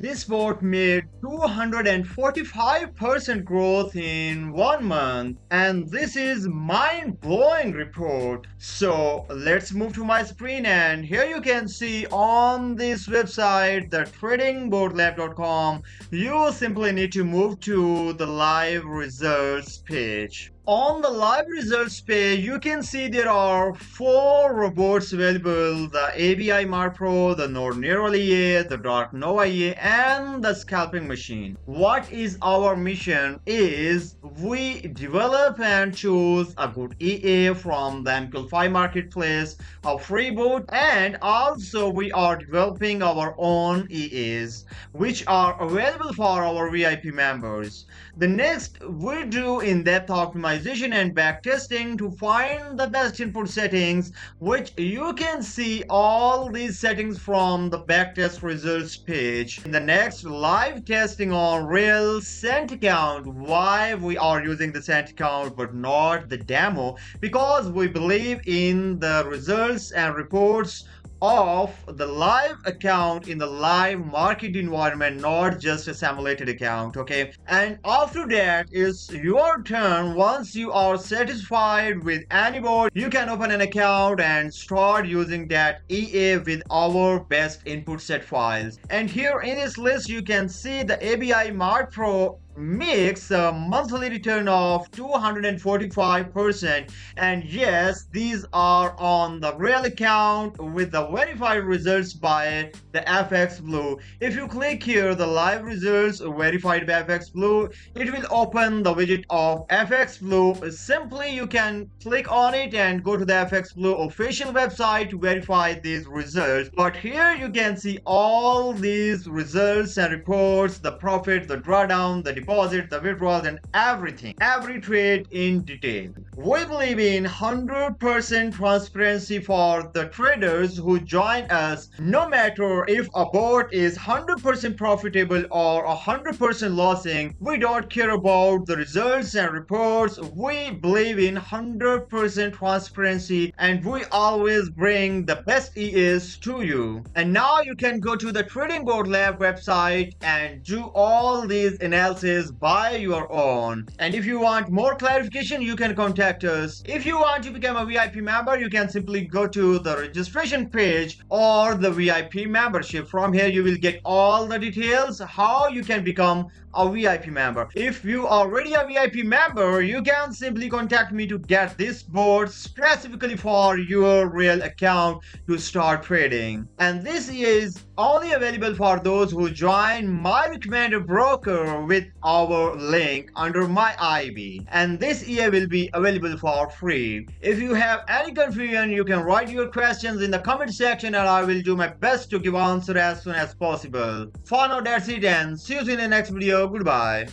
This bot made 245% growth in 1 month, and this is mind-blowing report. So let's move to my screen, and here you can see on this website, the TradingBotLab.com, you simply need to move to the live results page. On the live results page, you can see there are 4 robots available: the ABI MART PRO, the Neural EA, the Dark Nova EA, and the scalping machine. What is our mission is we develop and choose a good EA from the MQL5 marketplace, a free bot, and also we are developing our own EAs which are available for our VIP members. The next, we do in-depth optimization and backtesting to find the best input settings, which you can see all these settings from the backtest results page. In the next, live testing on real cent account. Why we are using the cent account but not the demo? Because we believe in the results and reports of the live account in the live market environment, not just a simulated account. Okay, and after that is your turn. Once you are satisfied with any bot, you can open an account and start using that EA with our best input set files. And here in this list you can see the ABI MART PRO makes a monthly return of 245%, and yes, these are on the real account with the verified results by the FX Blue. If you click here, the live results verified by FX Blue, it will open the widget of FX Blue. Simply you can click on it and go to the FX Blue official website to verify these results. But here you can see all these results and reports, the profit, the drawdown, the deposit, the withdrawals, and everything, every trade in detail. We believe in 100% transparency for the traders who join us. No matter if a bot is 100% profitable or 100% losing, we don't care about the results and reports. We believe in 100% transparency, and we always bring the best EAs to you. And now you can go to the TradingBotLab website and do all these analysis by your own. And if you want more clarification, you can contact us. If you want to become a VIP member, you can simply go to the registration page or the VIP membership. From here you will get all the details how you can become a VIP member. If you are already a VIP member, you can simply contact me to get this board specifically for your real account to start trading. And this is only available for those who join my recommended broker with our link under my IB, and this EA will be available for free. If you have any confusion, you can write your questions in the comment section and I will do my best to give answer as soon as possible. For now, that's it, and see you in the next video. Goodbye.